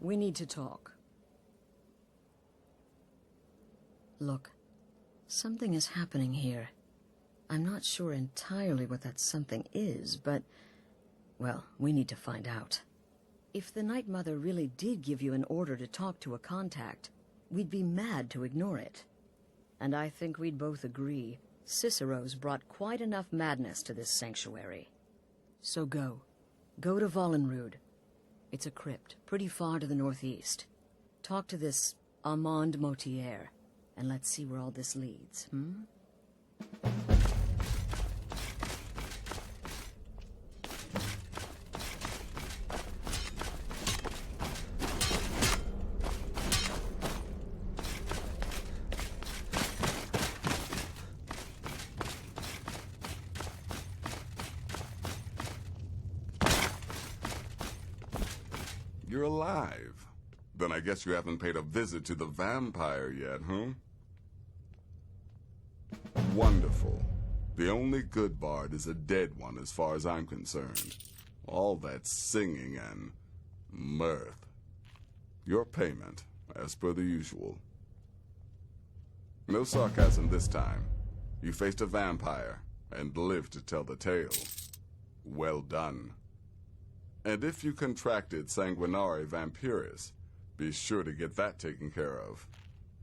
We need to talk. Look, something is happening here. I'm not sure entirely what that something is, but, well, we need to find out. If the Night Mother really did give you an order to talk to a contact, we'd be mad to ignore it. And I think we'd both agree Cicero's brought quite enough madness to this sanctuary. So go. Go to Vollenrude. It's a crypt, pretty far to the northeast. Talk to this Armand Motier, and let's see where all this leads, You're alive. Then I guess you haven't paid a visit to the vampire yet, huh? Wonderful. The only good bard is a dead one as far as I'm concerned. All that singing and mirth. Your payment, as per the usual. No sarcasm this time. You faced a vampire and lived to tell the tale. Well done. And if you contracted sanguinare vampiris, be sure to get that taken care of,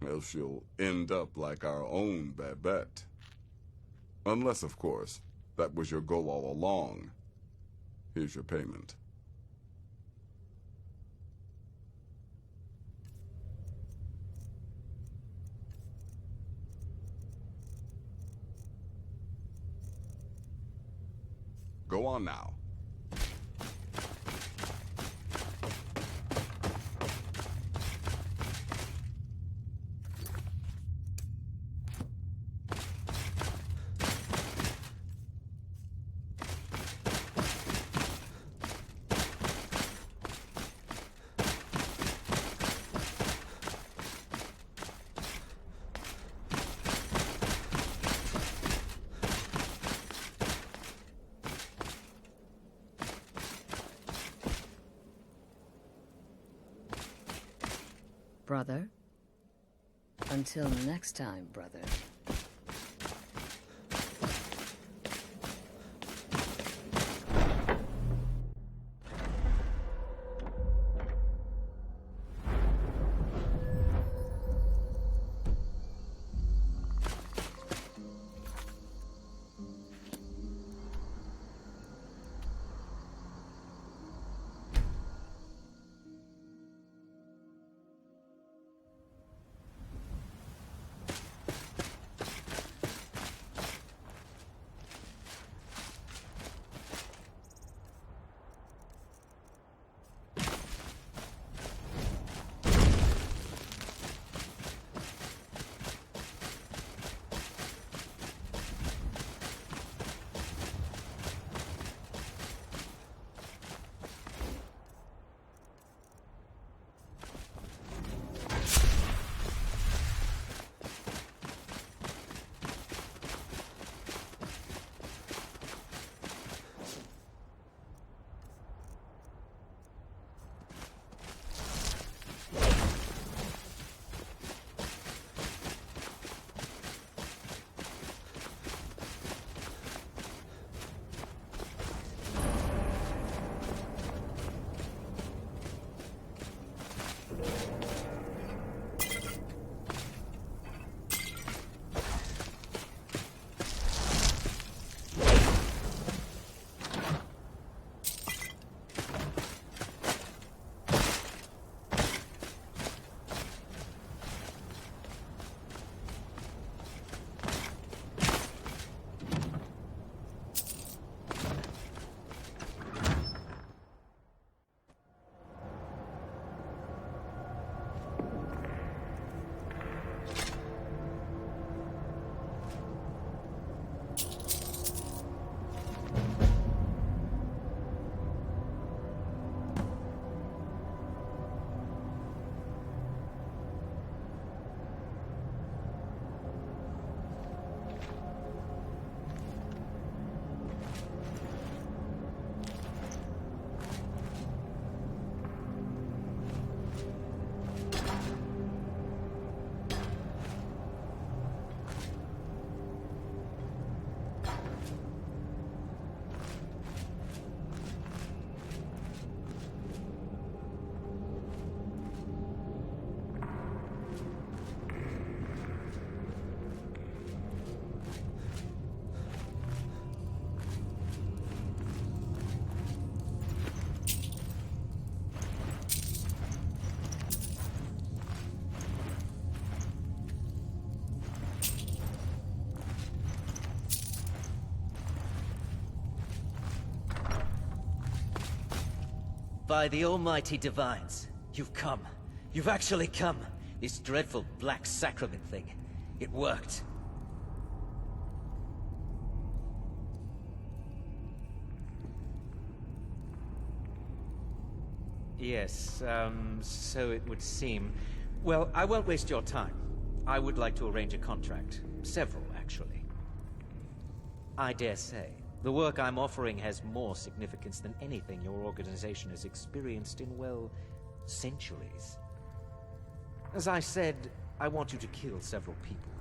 else you'll end up like our own Babette. Unless, of course, that was your goal all along. Here's your payment. Go on now. Brother? Until next time, brother. By the almighty divines, you've come. You've actually come. This dreadful black sacrament thing. It worked. Yes, so it would seem. Well, I won't waste your time. I would like to arrange a contract. Several, actually. I dare say, the work I'm offering has more significance than anything your organization has experienced in, well, centuries. As I said, I want you to kill several people.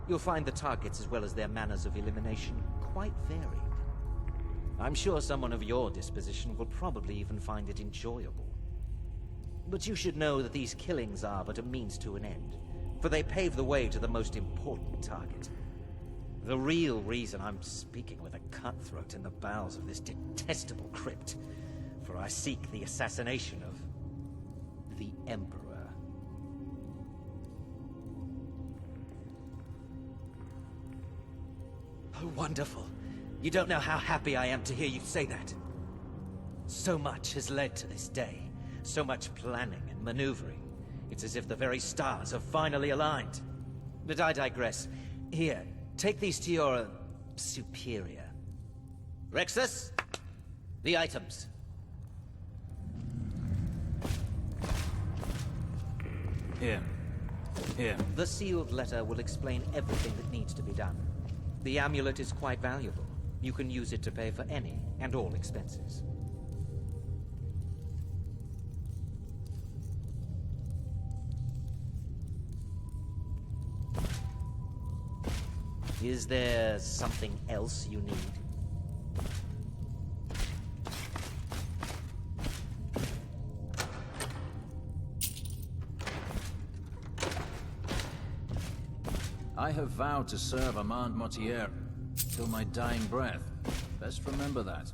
You'll find the targets as well as their manners of elimination quite varied. I'm sure someone of your disposition will probably even find it enjoyable. But you should know that these killings are but a means to an end, for they pave the way to the most important target. The real reason I'm speaking with a cutthroat in the bowels of this detestable crypt, for I seek the assassination of the Emperor. Oh, wonderful. You don't know how happy I am to hear you say that. So much has led to this day. So much planning and maneuvering. It's as if the very stars have finally aligned. But I digress. Here, take these to your superior. Rexus, the items. Here. Here. The sealed letter will explain everything that needs to be done. The amulet is quite valuable. You can use it to pay for any and all expenses. Is there something else you need? I have vowed to serve Armand Mortier till my dying breath. Best remember that.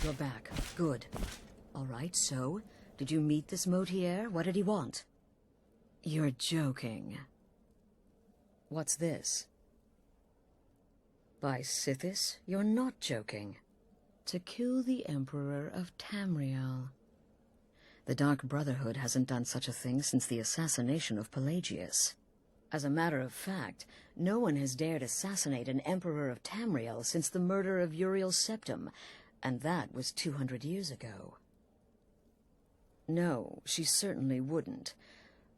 You're back. Good. All right, so, did you meet this Motier? What did he want? You're joking. What's this? By Sithis, you're not joking. To kill the Emperor of Tamriel. The Dark Brotherhood hasn't done such a thing since the assassination of Pelagius. As a matter of fact, no one has dared assassinate an Emperor of Tamriel since the murder of Uriel Septim, and that was 200 years ago. No, she certainly wouldn't.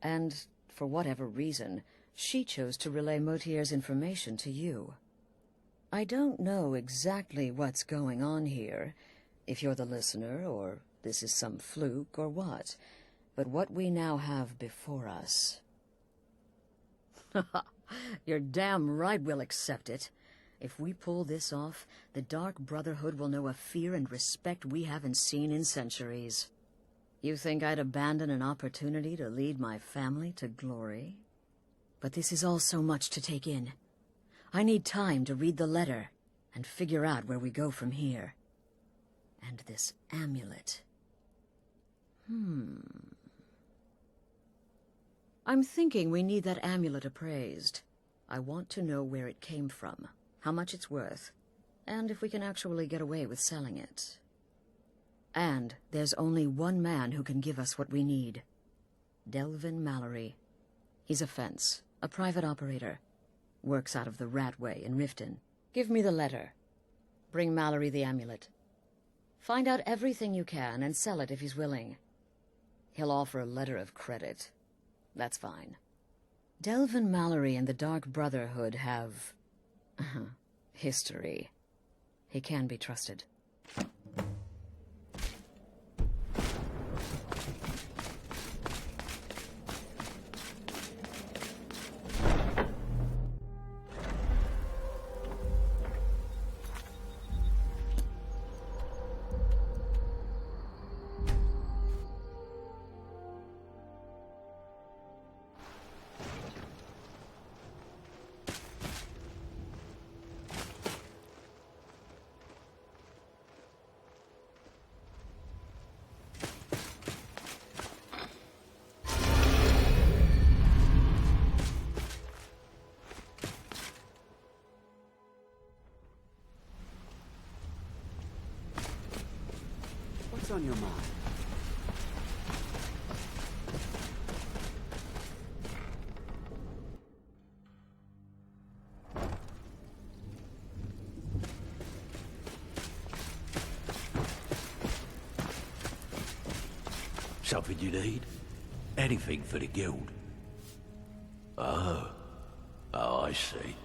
And, for whatever reason, she chose to relay Motier's information to you. I don't know exactly what's going on here, if you're the listener, or this is some fluke, or what. But what we now have before us... You're damn right we'll accept it. If we pull this off, the Dark Brotherhood will know a fear and respect we haven't seen in centuries. You think I'd abandon an opportunity to lead my family to glory? But this is all so much to take in. I need time to read the letter and figure out where we go from here. And this amulet. I'm thinking we need that amulet appraised. I want to know where it came from, how much it's worth, and if we can actually get away with selling it. And there's only one man who can give us what we need. Delvin Mallory. He's a fence, a private operator. Works out of the Ratway in Riften. Give me the letter. Bring Mallory the amulet. Find out everything you can and sell it if he's willing. He'll offer a letter of credit. That's fine. Delvin Mallory and the Dark Brotherhood have... history. He can be trusted. What's on your mind? Something you need? Anything for the guild? Oh, I see.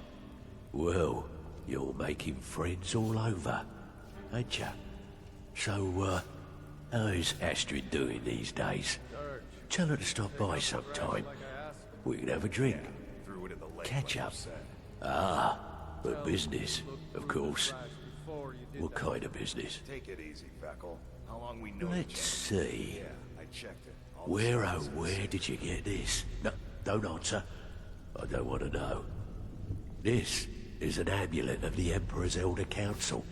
Well, you're making friends all over, ain't ya? So, how's Astrid doing these days? Tell her to stop by sometime. We can have a drink. Catch up. Ah, but business, of course. What kind of business? Take it easy, Feckle. How long we know Let's each see. other? Yeah, I checked it. All Where, the oh, sources where say- did you get this? No, don't answer. I don't want to know. This is an amulet of the Emperor's Elder Council,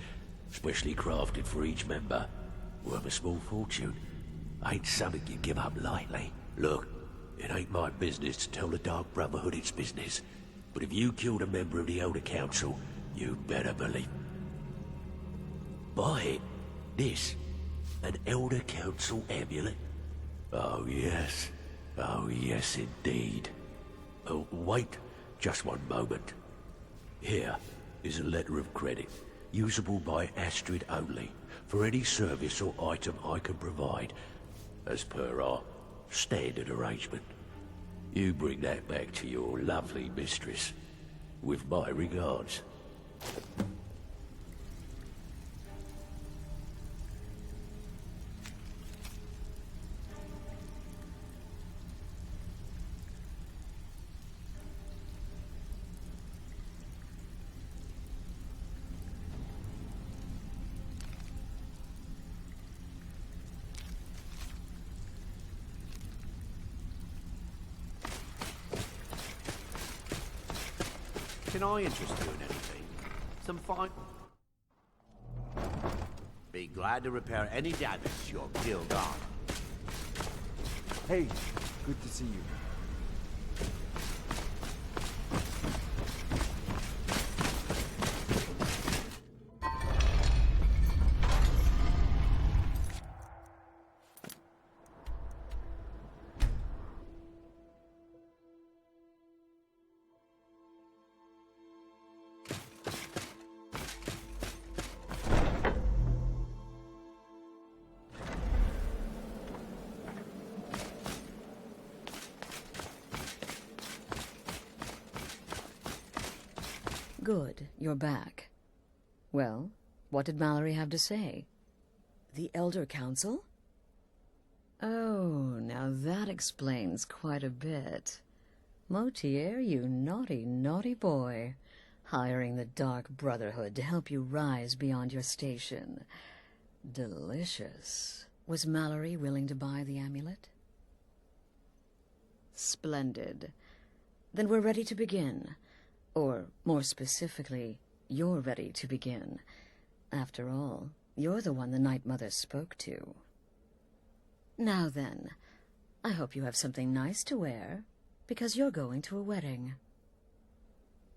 specially crafted for each member. Worth a small fortune. Ain't something you give up lightly. Look, it ain't my business to tell the Dark Brotherhood its business, but if you killed a member of the Elder Council, you'd better believe. Buy it. This, an Elder Council amulet? Oh yes. Oh yes indeed. Oh, wait just one moment. Here is a letter of credit, usable by Astrid only, for any service or item I can provide, as per our standard arrangement. You bring that back to your lovely mistress, with my regards. Can I interest you in anything? Some fine... Be glad to repair any damage to your guild armor. Hey, good to see you. Good, you're back. Well, what did Mallory have to say? The Elder Council? Oh, now that explains quite a bit. Motier, you naughty, naughty boy. Hiring the Dark Brotherhood to help you rise beyond your station. Delicious. Was Mallory willing to buy the amulet? Splendid. Then we're ready to begin. Or, more specifically, you're ready to begin. After all, you're the one the Night Mother spoke to. Now then, I hope you have something nice to wear, because you're going to a wedding.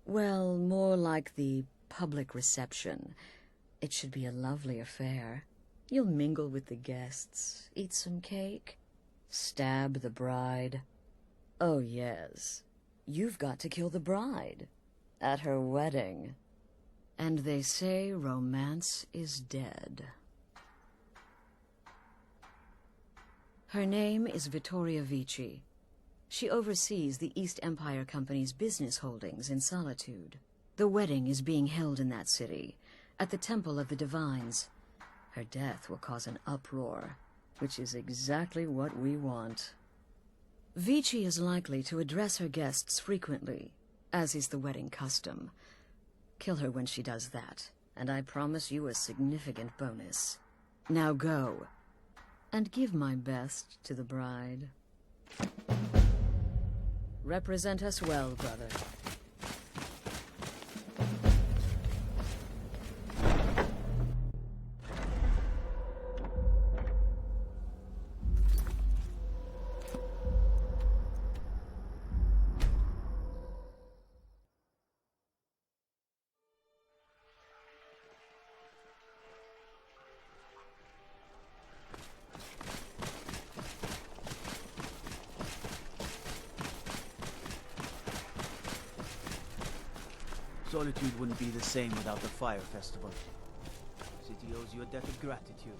Well, more like the public reception. It should be a lovely affair. You'll mingle with the guests, eat some cake, stab the bride. Oh, yes, you've got to kill the bride. At her wedding. And they say romance is dead. Her name is Vittoria Vici. She oversees the East Empire Company's business holdings in Solitude. The wedding is being held in that city, at the Temple of the Divines. Her death will cause an uproar, which is exactly what we want. Vici is likely to address her guests frequently, as is the wedding custom. Kill her when she does that, and I promise you a significant bonus. Now go, and give my best to the bride. Represent us well, brother. Solitude wouldn't be the same without the Fire Festival. City owes you a debt of gratitude.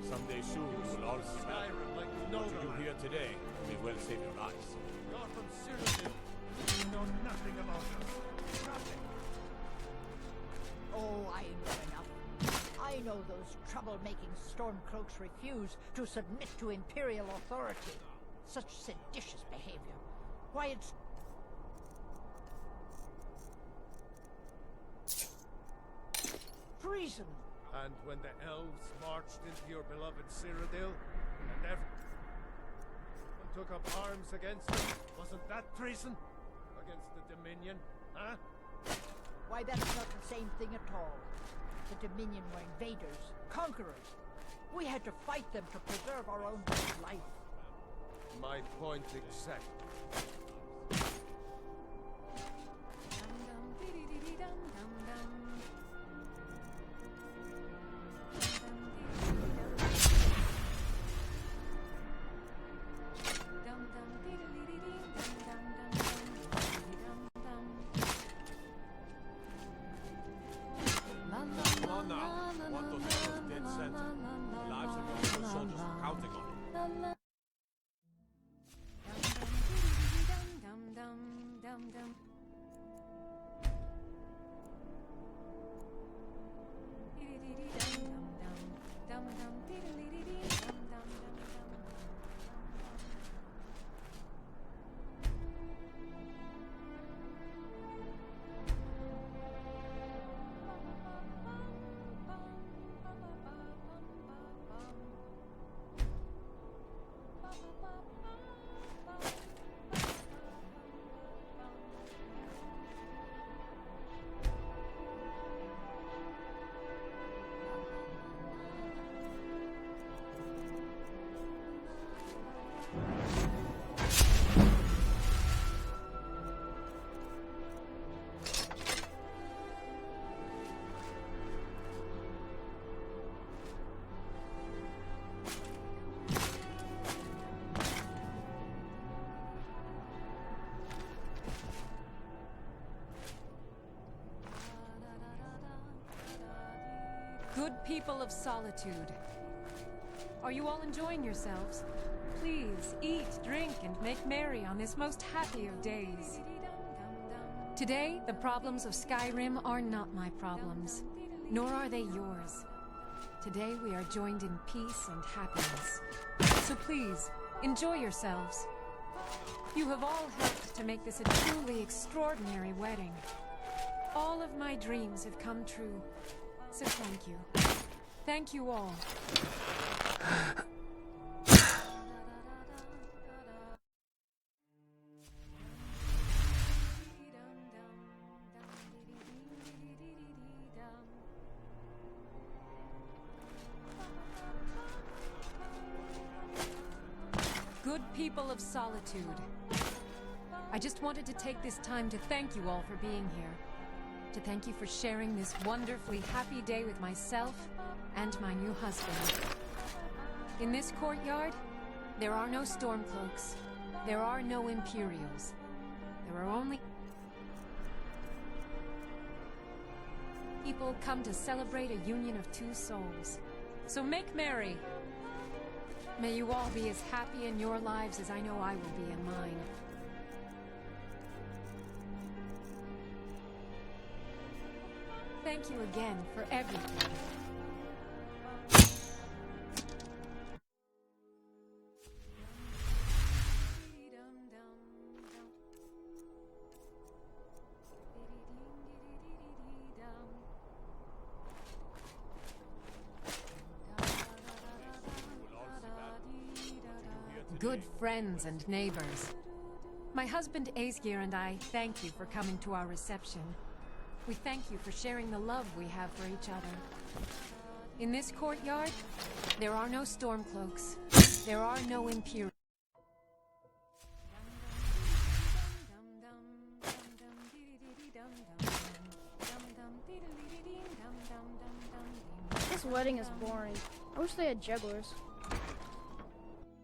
Someday soon we will all see Skyrim like we know you here today. We will save your lives. You're from Cyrodiil. You know nothing about us. Nothing. Oh, I know enough. I know those trouble-making Stormcloaks refuse to submit to Imperial authority. Such seditious behavior. Why, it's... treason! And when the elves marched into your beloved Cyrodiil, and everyone took up arms against them, wasn't that treason? Against the Dominion, huh? Why, that's not the same thing at all. The Dominion were invaders, conquerors. We had to fight them to preserve our own life. My point exactly. Mama. center. The lives of your fellow soldiers are counting on it. Good people of solitude, are you all enjoying yourselves? Please eat, drink, and make merry on this most happy of days. Today, the problems of Skyrim are not my problems, nor are they yours. Today we are joined in peace and happiness. So please, enjoy yourselves. You have all helped to make this a truly extraordinary wedding. All of my dreams have come true. So thank you. Thank you all. Good people of solitude, I just wanted to take this time to thank you all for being here. To thank you for sharing this wonderfully happy day with myself and my new husband. In this courtyard, there are no Stormcloaks. There are no Imperials. There are only people come to celebrate a union of two souls. So make merry. May you all be as happy in your lives as I know I will be in mine. Thank you again for everything. Good friends and neighbors. My husband Aesgeir and I thank you for coming to our reception. We thank you for sharing the love we have for each other. In this courtyard, there are no Stormcloaks. There are no Imperials. This wedding is boring. I wish they had jugglers.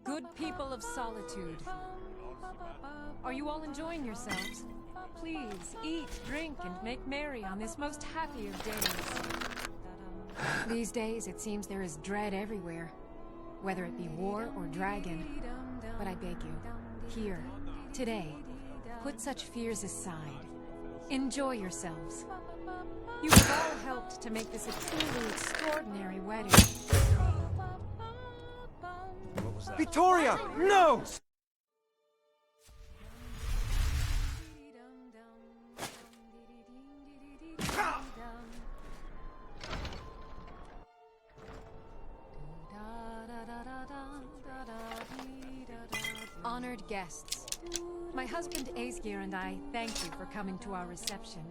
Good people of solitude, are you all enjoying yourselves? Please eat, drink, and make merry on this most happy of days. These days, it seems there is dread everywhere, whether it be war or dragon. But I beg you, here, today, put such fears aside. Enjoy yourselves. You have all helped to make this a truly extraordinary wedding. What was that? Victoria! No! Honored guests, my husband Aesgeir and I thank you for coming to our reception.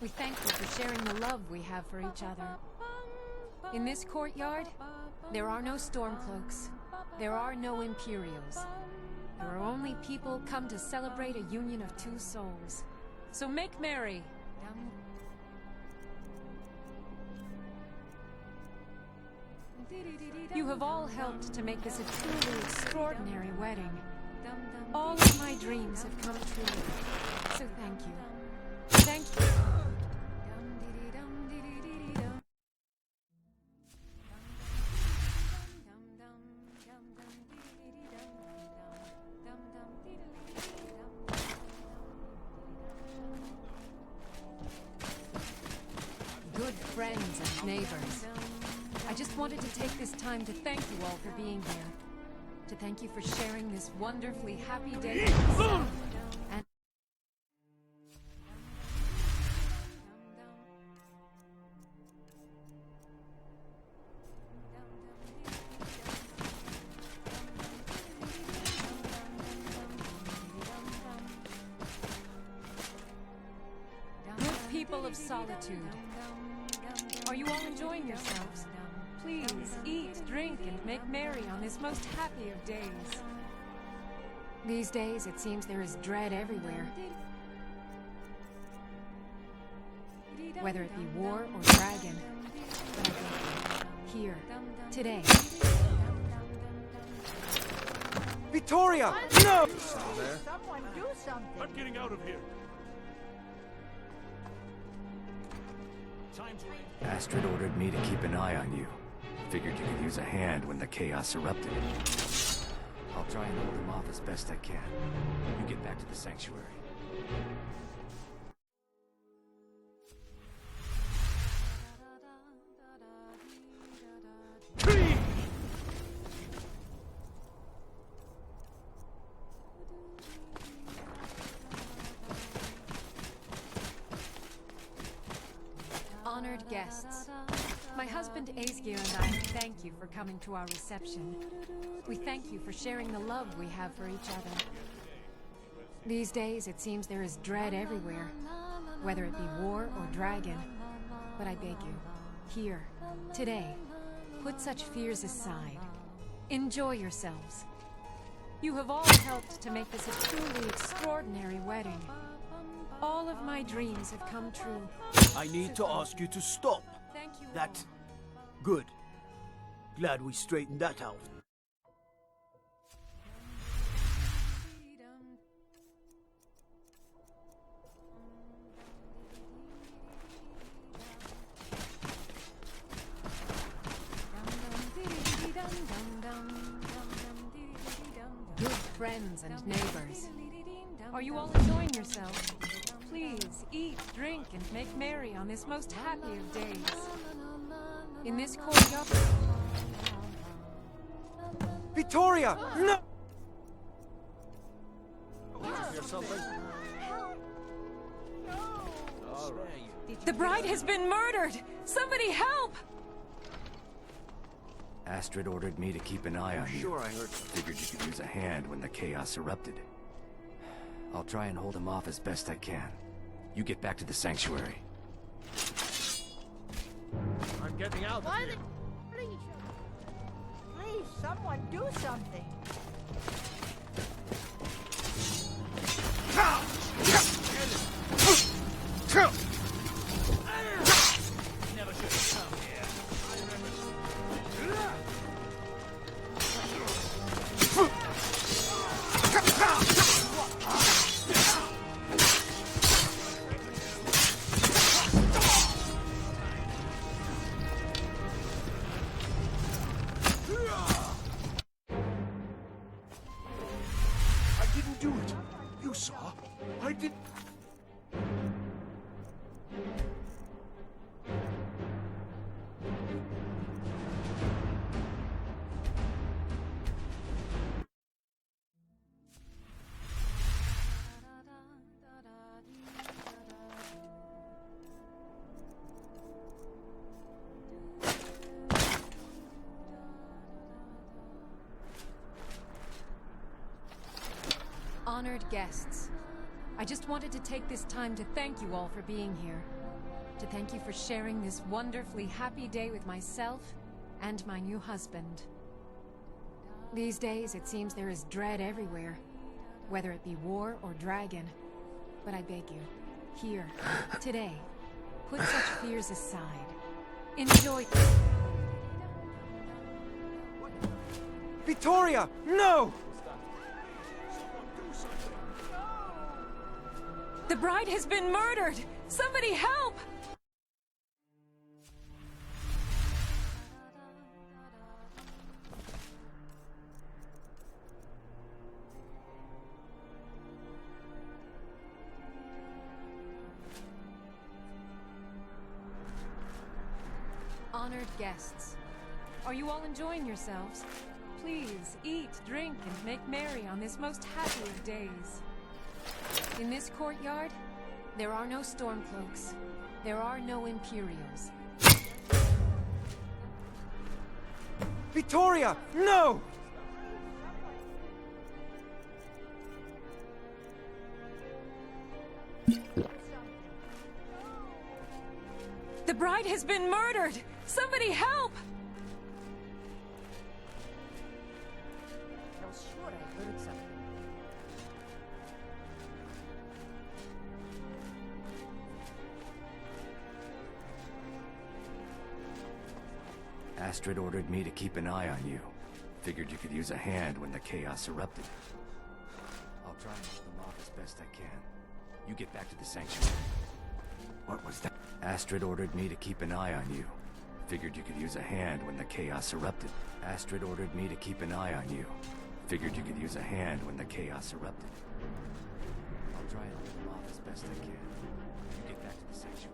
We thank you for sharing the love we have for each other. In this courtyard, there are no Stormcloaks. There are no Imperials. There are only people come to celebrate a union of two souls. So make merry. You have all helped to make this a truly extraordinary wedding. All of my dreams have come true. So thank you. Thank you. neighbors. I just wanted to take this time to thank you all for being here. To thank you for sharing this wonderfully happy day with myself and people of solitude. Are you all enjoying yourselves? Please eat, drink, and make merry on this most happy of days. These days, it seems there is dread everywhere. Whether it be war or dragon. But I think here, today. Victoria! No! Someone do something! I'm getting out of here! Astrid ordered me to keep an eye on you. Figured you could use a hand when the chaos erupted. I'll try and hold him off as best I can. You get back to the sanctuary. Honored guests, my husband Aesgeir and I thank you for coming to our reception. We thank you for sharing the love we have for each other. These days, it seems there is dread everywhere, whether it be war or dragon. But I beg you, here, today, put such fears aside. Enjoy yourselves. You have all helped to make this a truly extraordinary wedding. All of my dreams have come true. I need to ask you to stop. Thank you. That... good. Glad we straightened that out. Good friends and neighbors. Are you all enjoying yourselves? Please eat, drink, and make merry on this most happy of days. In this courtyard... Victoria! No! Hear something? The bride has been murdered! Somebody help! Astrid ordered me to keep an eye on you. Sure, I heard. Figured you could use a hand when the chaos erupted. I'll try and hold him off as best I can. You get back to the sanctuary. I'm getting out of here. Please, someone do something! Never should have come here. I didn't do it. You saw. I didn't... Honored guests, I just wanted to take this time to thank you all for being here. To thank you for sharing this wonderfully happy day with myself and my new husband. These days, it seems there is dread everywhere, whether it be war or dragon. But I beg you, here, today, put such fears aside. Enjoy... Victoria! No! The bride has been murdered! Somebody help! honored guests. Are you all enjoying yourselves? Please, eat, drink, and make merry on this most happy of days. In this courtyard, there are no Stormcloaks. There are no Imperials. Victoria! No! The bride has been murdered! Somebody help! I was sure I heard something. Astrid ordered me to keep an eye on you. Figured you could use a hand when the chaos erupted. I'll try and hold them off as best I can. You get back to the sanctuary. What was that? Astrid ordered me to keep an eye on you. Figured you could use a hand when the chaos erupted. Astrid ordered me to keep an eye on you. Figured you could use a hand when the chaos erupted. I'll try and hold them off as best I can. You get back to the sanctuary.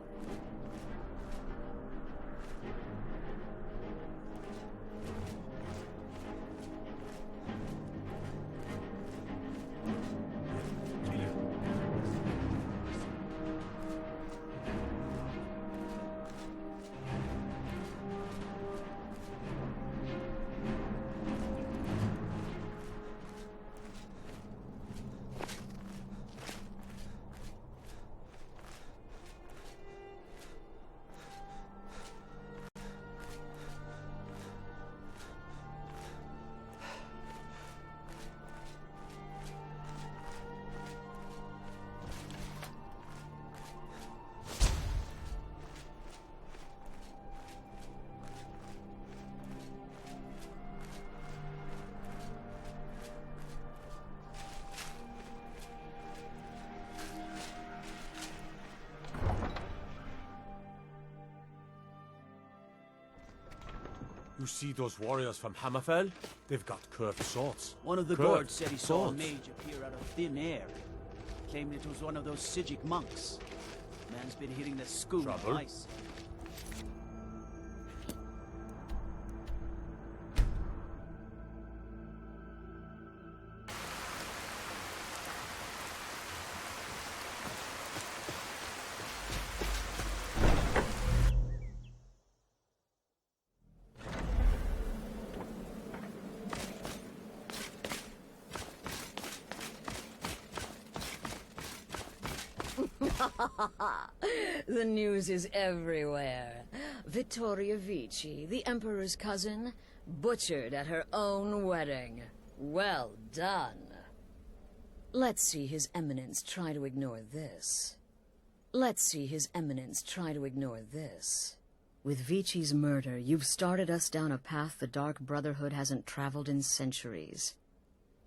You see those warriors from Hammerfell? They've got curved swords. One of the Curved guards said he saw a swords. mage appear out of thin air. Claimed it was one of those Sijic monks. Man's been hitting the school Trouble? twice. The news is everywhere. Vittoria Vici, the Emperor's cousin, butchered at her own wedding. Well done. Let's see His Eminence try to ignore this. Let's see His Eminence try to ignore this. With Vici's murder, you've started us down a path the Dark Brotherhood hasn't traveled in centuries.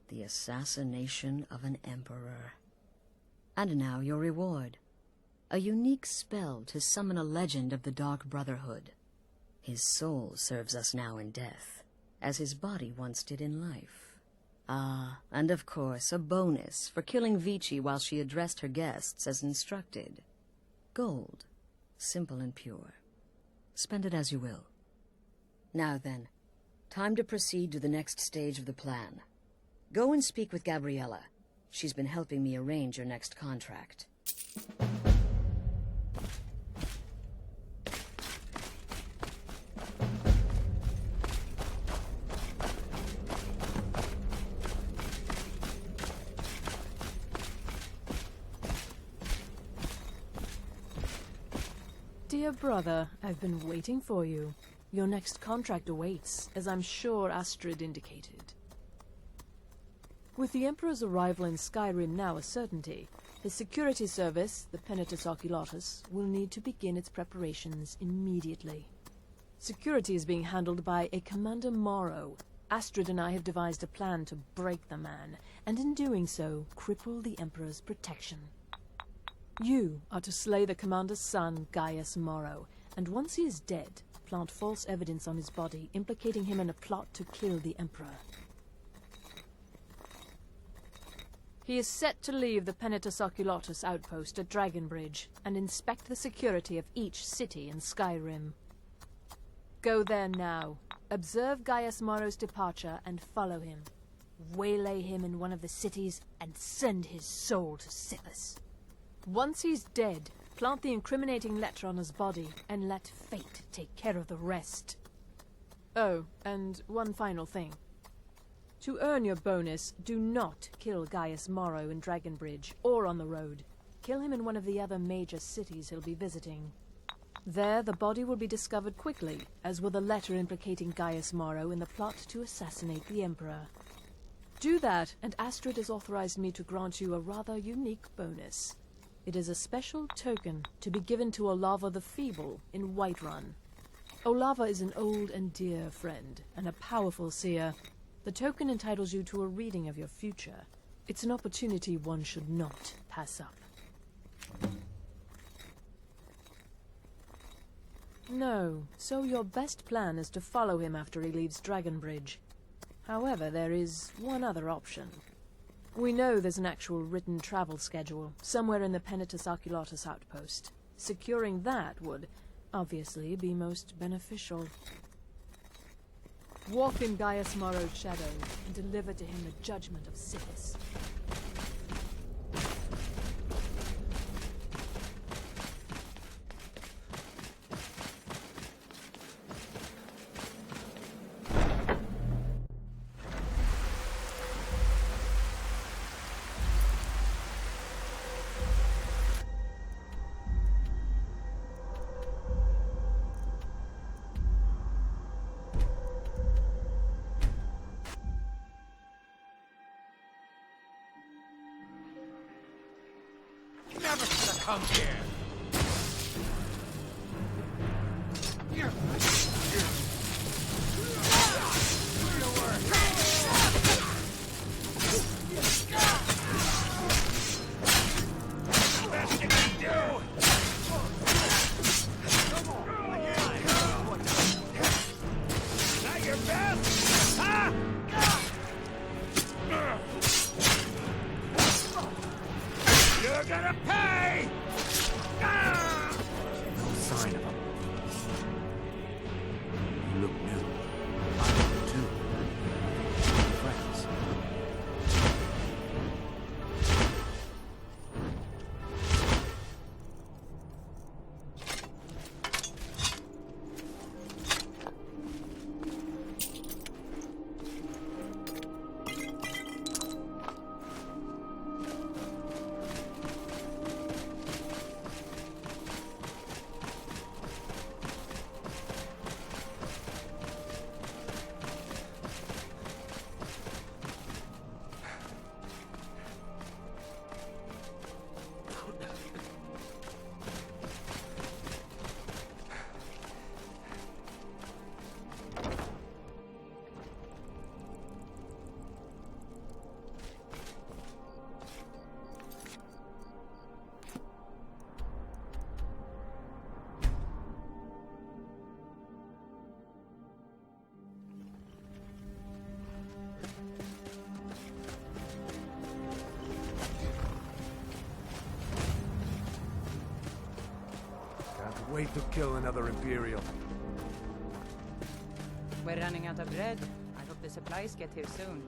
The assassination of an emperor. And now your reward. A unique spell to summon a legend of the Dark Brotherhood. His soul serves us now in death, as his body once did in life. Ah, and of course, a bonus for killing Vici while she addressed her guests as instructed. Gold. Simple and pure. Spend it as you will. Now then, time to proceed to the next stage of the plan. Go and speak with Gabriella. She's been helping me arrange your next contract. Dear brother, I've been waiting for you. Your next contract awaits, as I'm sure Astrid indicated. With the Emperor's arrival in Skyrim now a certainty, his security service, the Penitus Oculatus, will need to begin its preparations immediately. Security is being handled by a Commander Morrow. Astrid and I have devised a plan to break the man, and in doing so, cripple the Emperor's protection. You are to slay the Commander's son, Gaius Morrow, and once he is dead, plant false evidence on his body, implicating him in a plot to kill the Emperor. He is set to leave the Penitus Oculatus outpost at Dragonbridge and inspect the security of each city in Skyrim. Go there now. Observe Gaius Morrow's departure and follow him. Waylay him in one of the cities and send his soul to Sithis. Once he's dead, plant the incriminating letter on his body and let fate take care of the rest. Oh, and one final thing. To earn your bonus, do not kill Gaius Morrow in Dragonbridge or on the road. Kill him in one of the other major cities he'll be visiting. There, the body will be discovered quickly, as will the letter implicating Gaius Morrow in the plot to assassinate the Emperor. Do that, and Astrid has authorized me to grant you a rather unique bonus. It is a special token to be given to Olava the Feeble in Whiterun. Olava is an old and dear friend, and a powerful seer. The token entitles you to a reading of your future. It's an opportunity one should not pass up. No, so your best plan is to follow him after he leaves Dragonbridge. However, there is one other option. We know there's an actual written travel schedule, somewhere in the Penitus Archulatus outpost. Securing that would, obviously, be most beneficial. Walk in Gaius Morrow's shadow, and deliver to him the judgment of Sithis. Never should have come here. Best you can do. Is that your best? Huh? You're gonna pay! No sign of him. You look new. I look too. Friends. Wait to kill another Imperial. We're running out of bread. I hope the supplies get here soon.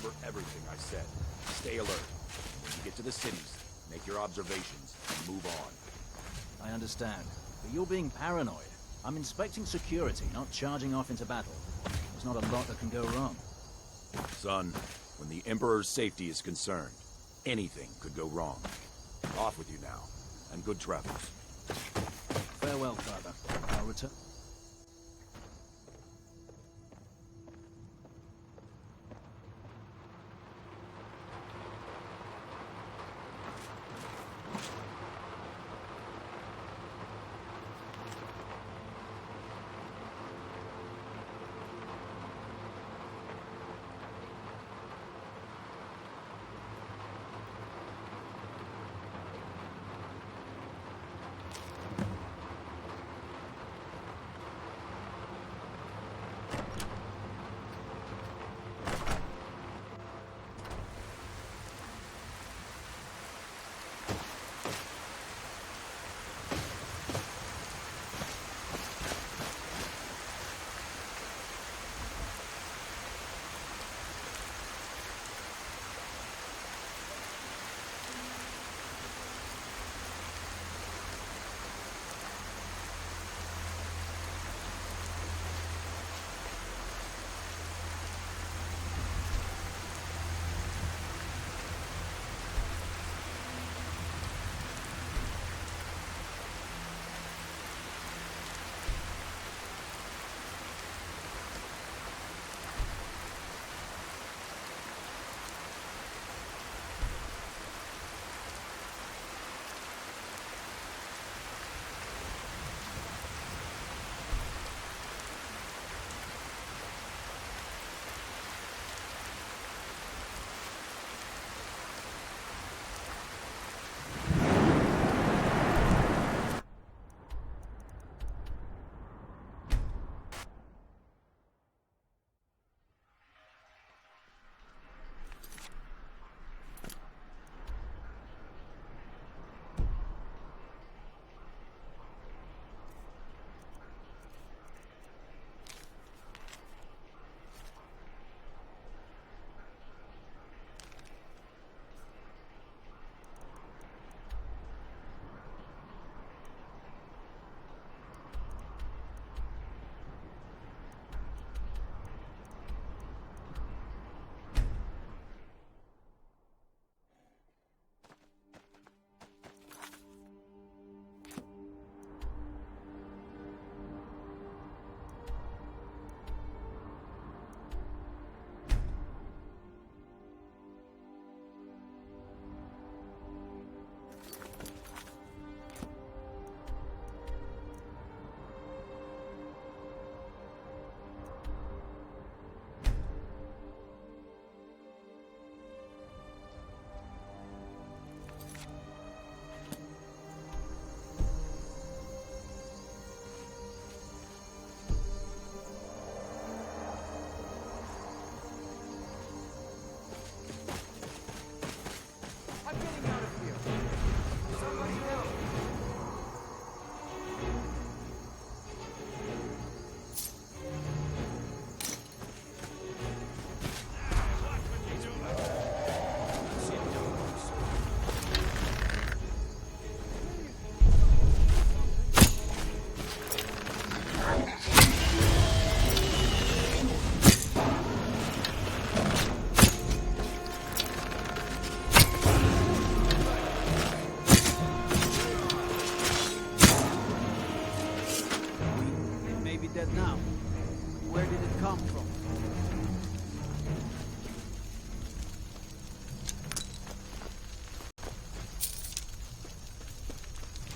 remember everything I said. Stay alert. When you get to the cities, make your observations and move on. I understand. But you're being paranoid. I'm inspecting security, not charging off into battle. There's not a lot that can go wrong. Son, when the Emperor's safety is concerned, anything could go wrong. Off with you now, and good travels. Farewell, Father. I'll return.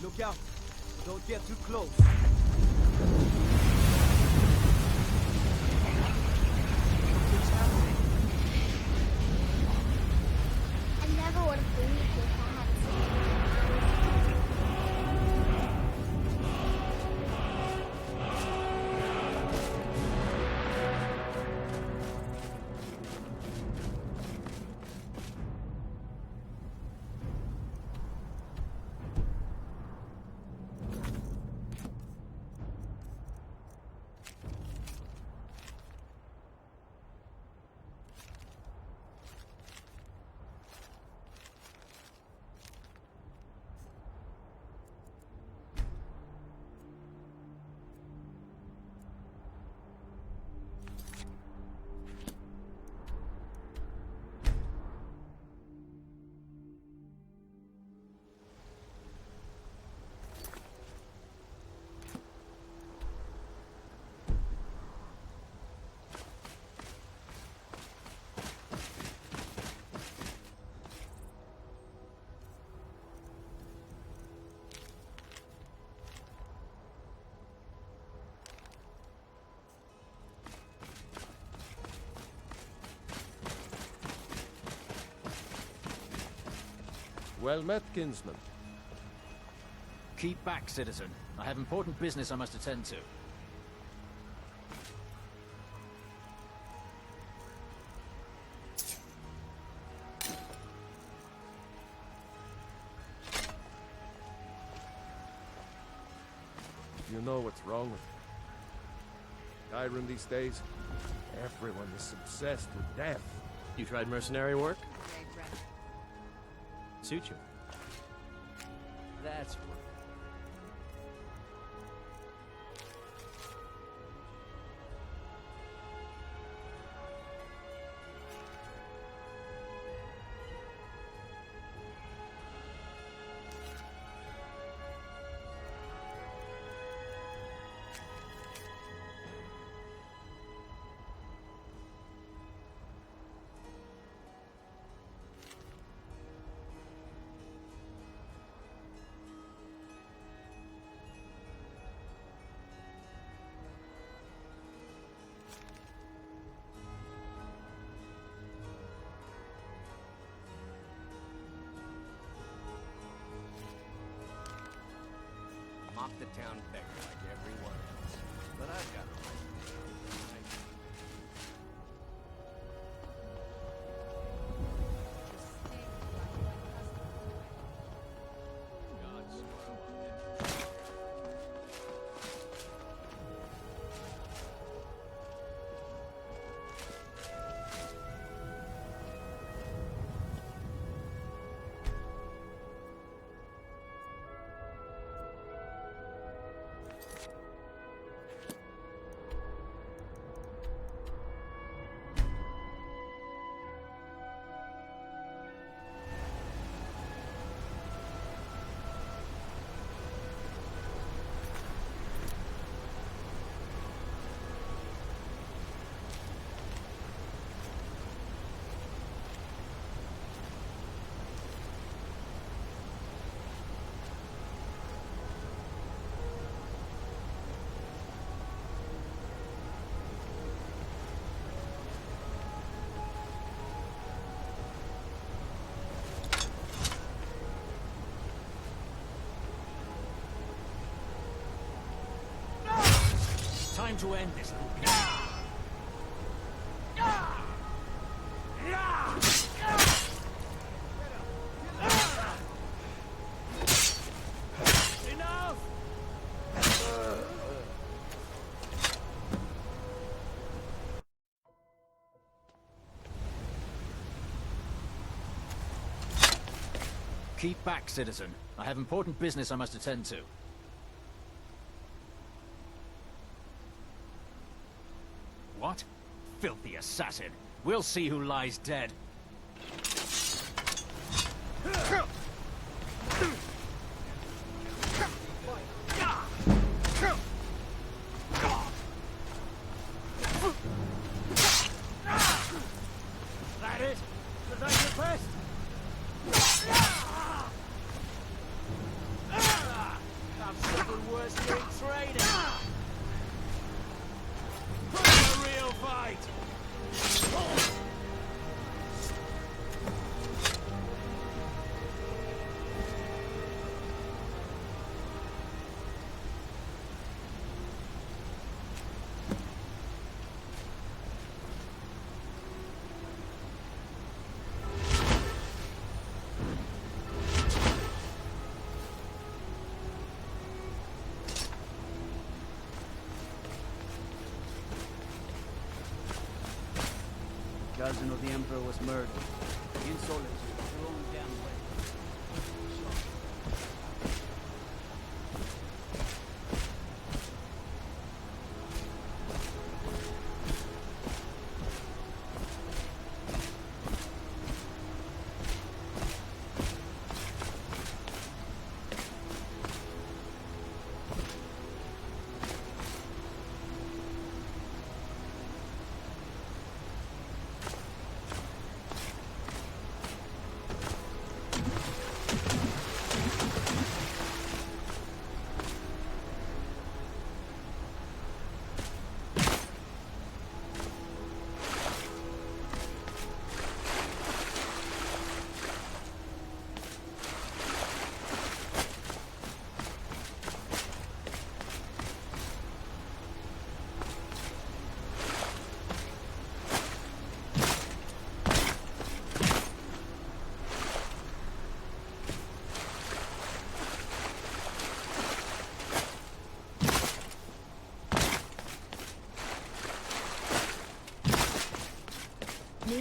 Look out. Don't get too close. I never would have believed it if I hadn't seen it. Well met, kinsman. Keep back, citizen. I have important business I must attend to. You know what's wrong with Skyrim these days? Everyone is obsessed with death. You tried mercenary work? Suit you. That's right. Mock the town beggar like everyone else. But I've got a right. Time to end this little game. Enough! Keep back, citizen. I have important business I must attend to. What? Filthy assassin. We'll see who lies dead. That it? Was that your best? I've suffered worse during training. A real fight! Cousin of the Emperor was murdered. In solitude, your own damn way.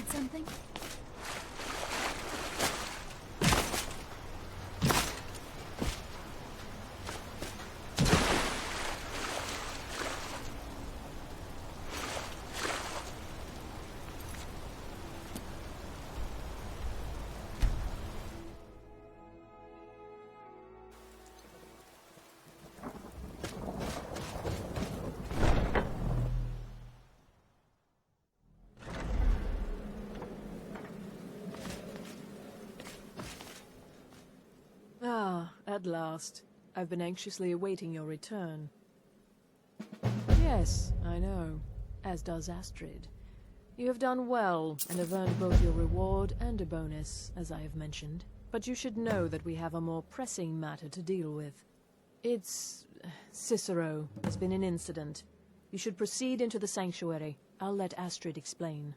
need something? Ah, at last. I've been anxiously awaiting your return. Yes, I know. As does Astrid. You have done well, and have earned both your reward and a bonus, as I have mentioned. But you should know that we have a more pressing matter to deal with. It's... Cicero. There's been an incident. You should proceed into the sanctuary. I'll let Astrid explain.